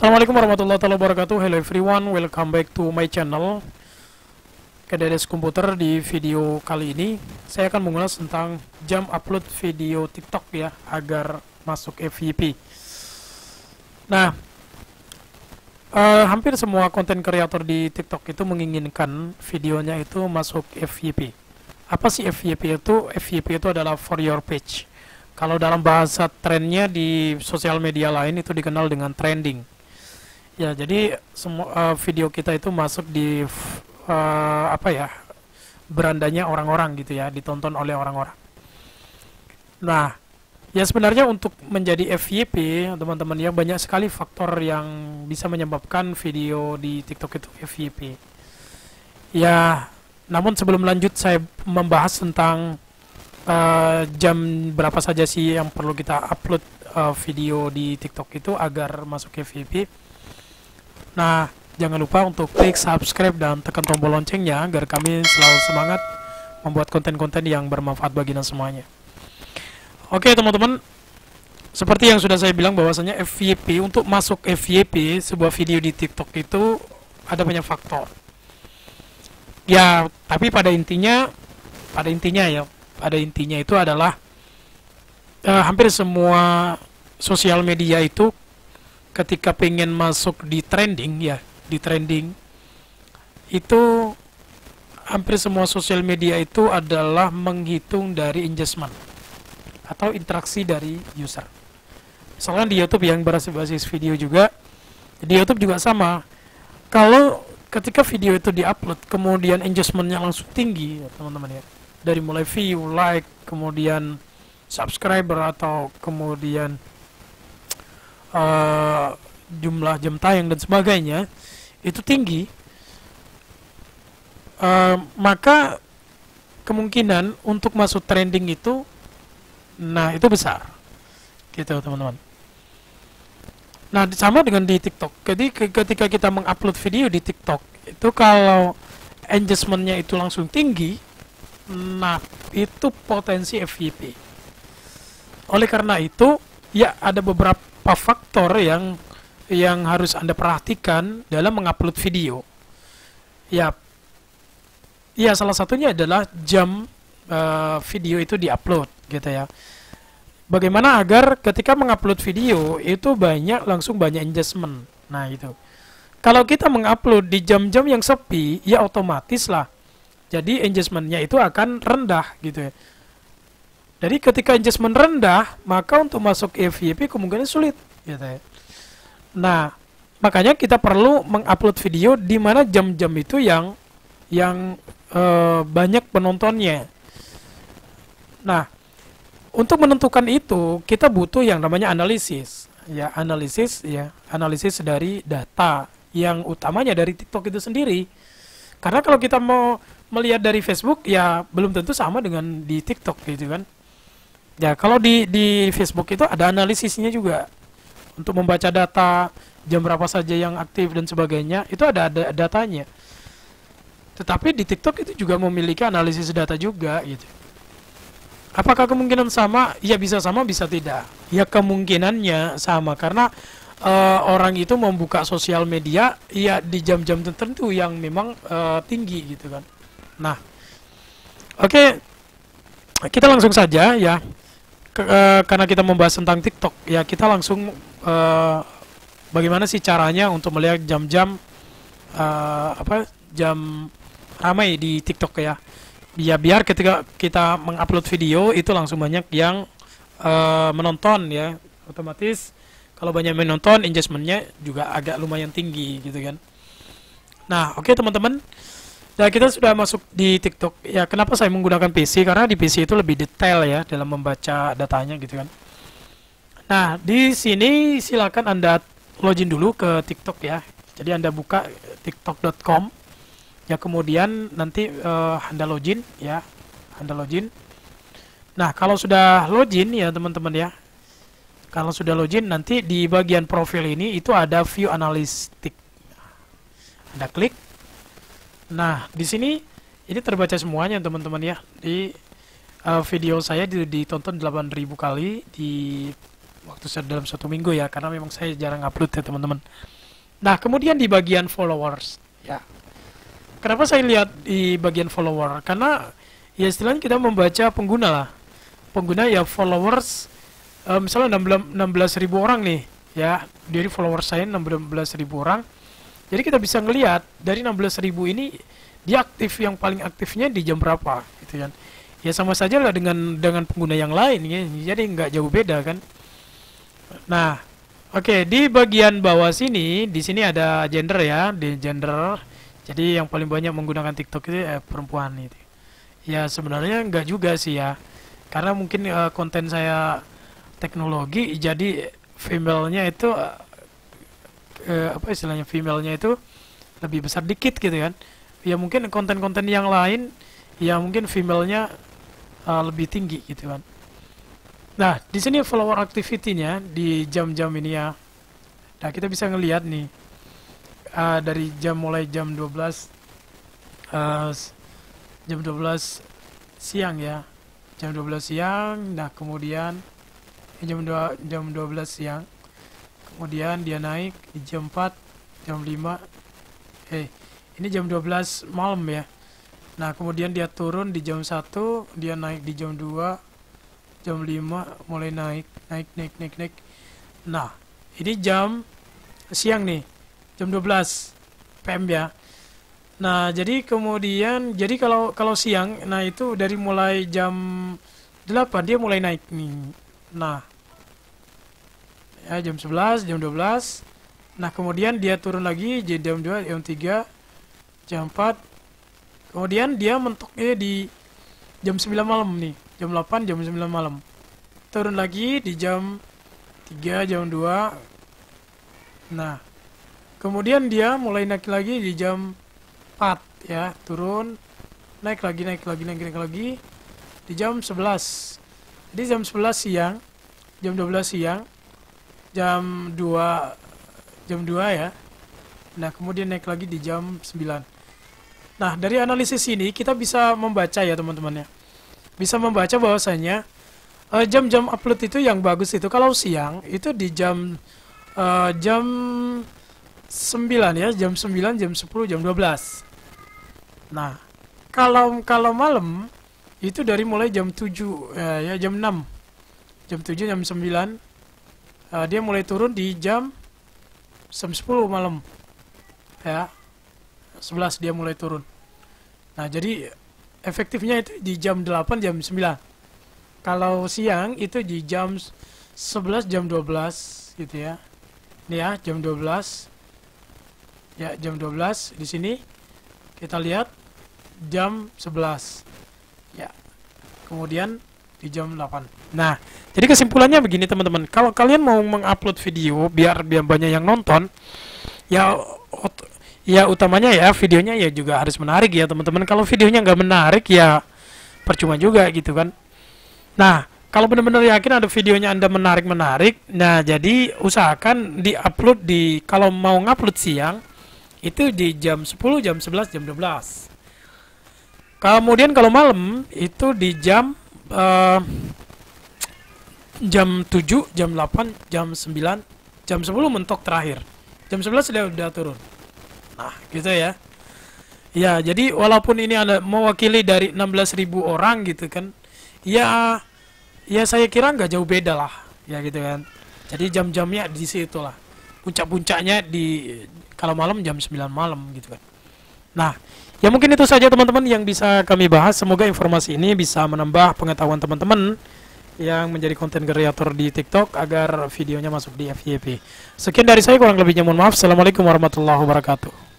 Assalamualaikum warahmatullahi wabarakatuh. Hello everyone, welcome back to my channel Kededes Komputer. Di video kali ini saya akan mengulas tentang jam upload video TikTok ya, agar masuk FYP. Nah, hampir semua konten kreator di TikTok itu menginginkan videonya itu masuk FYP. Apa sih FYP itu? FYP itu adalah for your page. Kalau dalam bahasa trennya di sosial media lain itu dikenal dengan trending. Ya, jadi semua video kita itu masuk di berandanya orang-orang gitu ya, ditonton oleh orang-orang. Nah, ya sebenarnya untuk menjadi FYP, teman-teman ya, banyak sekali faktor yang bisa menyebabkan video di TikTok itu FYP. Ya, namun sebelum lanjut saya membahas tentang jam berapa saja sih yang perlu kita upload video di TikTok itu agar masuk FYP. Nah, jangan lupa untuk klik subscribe dan tekan tombol loncengnya agar kami selalu semangat membuat konten-konten yang bermanfaat bagi kita semuanya. Oke teman-teman, seperti yang sudah saya bilang bahwasanya FYP, untuk masuk FYP sebuah video di TikTok itu ada banyak faktor. Ya, tapi pada intinya itu adalah hampir semua sosial media itu ketika pengen masuk di trending itu hampir semua sosial media itu adalah menghitung dari engagement atau interaksi dari user. Misalkan di YouTube yang berbasis video juga, di YouTube juga sama. Kalau ketika video itu diupload kemudian engagementnya langsung tinggi ya, teman-teman ya, dari mulai view, like, kemudian subscriber atau kemudian jumlah jam tayang dan sebagainya itu tinggi, maka kemungkinan untuk masuk trending itu itu besar gitu teman-teman. Nah, sama dengan di TikTok. Jadi ketika kita mengupload video di TikTok itu, kalau engagementnya itu langsung tinggi, nah itu potensi FYP. Oleh karena itu ya, ada beberapa faktor yang harus Anda perhatikan dalam mengupload video. Ya, salah satunya adalah jam video itu diupload gitu ya. Bagaimana agar ketika mengupload video itu langsung banyak engagement. Nah, itu. Kalau kita mengupload di jam-jam yang sepi, ya otomatis lah. Jadi engagementnya itu akan rendah gitu ya. Jadi ketika engagement rendah, maka untuk masuk FYP kemungkinan sulit gitu ya. Nah, makanya kita perlu mengupload video di mana jam-jam itu yang banyak penontonnya. Nah, untuk menentukan itu kita butuh yang namanya analisis. Ya, analisis dari data yang utamanya dari TikTok itu sendiri. Karena kalau kita mau melihat dari Facebook ya belum tentu sama dengan di TikTok gitu kan. Ya, kalau di Facebook itu ada analisisnya juga. Untuk membaca data, jam berapa saja yang aktif dan sebagainya, itu ada datanya. Tetapi di TikTok itu juga memiliki analisis data juga gitu. Apakah kemungkinan sama? Ya bisa sama, bisa tidak. Ya kemungkinannya sama karena orang itu membuka sosial media ya di jam-jam tertentu yang memang tinggi gitu kan. Nah, oke, kita langsung saja ya. Karena kita membahas tentang TikTok ya, kita langsung bagaimana sih caranya untuk melihat jam-jam jam ramai di TikTok ya. Ya, biar ketika kita mengupload video itu langsung banyak yang menonton ya. Otomatis kalau banyak menonton, engagementnya juga agak lumayan tinggi gitu kan. Nah, oke teman-teman. Nah, kita sudah masuk di TikTok. Ya, kenapa saya menggunakan PC? Karena di PC itu lebih detail ya dalam membaca datanya gitu kan. Nah, di sini silakan Anda login dulu ke TikTok ya. Jadi Anda buka tiktok.com. Ya, kemudian nanti Anda login ya. Anda login. Nah, kalau sudah login ya teman-teman ya. Kalau sudah login, nanti di bagian profil ini itu ada view analytics. Anda klik. Nah, di sini ini terbaca semuanya teman-teman ya. Di video saya ditonton 8.000 kali, di waktu dalam 1 minggu ya, karena memang saya jarang upload ya teman-teman. Nah, kemudian di bagian followers ya. Kenapa saya lihat di bagian follower? Karena ya istilahnya kita membaca pengguna lah. Pengguna ya followers misalnya 16.000 orang nih ya. Dari followers saya 16.000 orang. Jadi kita bisa ngelihat dari 16.000 ini dia aktif, yang paling aktifnya di jam berapa gitu kan. Ya sama saja lah dengan pengguna yang lain ya. Jadi nggak jauh beda kan. Nah, oke, di bagian bawah sini, di sini ada gender ya, di gender. Jadi yang paling banyak menggunakan TikTok itu perempuan itu. Ya sebenarnya enggak juga sih ya. Karena mungkin konten saya teknologi, jadi female-nya itu apa istilahnya, female-nya itu lebih besar dikit gitu kan. Ya mungkin konten-konten yang lain ya mungkin female-nya lebih tinggi gitu kan. Nah, di sini follower activity-nya di jam-jam ini ya. Nah, kita bisa ngelihat nih dari mulai jam 12 siang ya. Jam 12 siang, nah kemudian jam 12 siang. Kemudian dia naik di jam 4, jam 5. Ini jam 12 malam ya. Nah, kemudian dia turun di jam 1, dia naik di jam 2, jam 5 mulai naik. Nah, ini jam siang nih, jam 12 PM ya. Nah, jadi kemudian kalau siang, nah itu dari mulai jam 8 dia mulai naik nih. Nah, ya jam 11, jam 12. Nah, kemudian dia turun lagi jadi jam 2, jam 3, jam 4. Kemudian dia mentoknya di jam 9 malam nih. Jam 8, jam 9 malam. Turun lagi di jam 3, jam 2. Nah, kemudian dia mulai naik lagi di jam 4 ya, turun, naik lagi di jam 11. Di jam 11 siang, jam 12 siang, jam 2 ya. Nah, kemudian naik lagi di jam 9. Nah, dari analisis ini kita bisa membaca ya teman-teman ya. Bisa membaca bahwasanya jam-jam upload itu yang bagus itu kalau siang itu di jam 9 ya, jam 9, jam 10, jam 12. Nah, kalau malam itu dari mulai jam 7 ya, jam 6. Jam 7, jam 9 dia mulai turun di jam 10 malam. Ya. 11 dia mulai turun. Nah, jadi efektifnya itu di jam 8, jam 9. Kalau siang itu di jam 11, jam 12 gitu ya. Ini ya, jam 12. Ya, jam 12 di sini kita lihat jam 11. Ya. Kemudian di jam 8. Nah, jadi kesimpulannya begini teman-teman. Kalau kalian mau mengupload video biar banyak yang nonton, ya utamanya ya videonya ya juga harus menarik ya teman-teman. Kalau videonya nggak menarik ya percuma juga gitu kan. Nah, kalau benar-benar yakin ada videonya Anda menarik, nah jadi usahakan di-upload kalau mau ngupload siang itu di jam 10, jam 11, jam 12. Kemudian kalau malam itu di jam 7, jam 8, jam 9, jam 10 mentok terakhir. Jam 11 udah turun. Nah, gitu ya. Ya, jadi walaupun ini ada mewakili dari 16.000 orang gitu kan. Ya saya kira nggak jauh beda lah. Ya gitu kan. Jadi jam-jamnya di situ lah. Puncak-puncaknya kalau malam jam 9 malam gitu kan. Nah, ya mungkin itu saja teman-teman yang bisa kami bahas. Semoga informasi ini bisa menambah pengetahuan teman-teman yang menjadi konten kreator di TikTok agar videonya masuk di FYP. Sekian dari saya, kurang lebihnya mohon maaf. Assalamualaikum warahmatullahi wabarakatuh.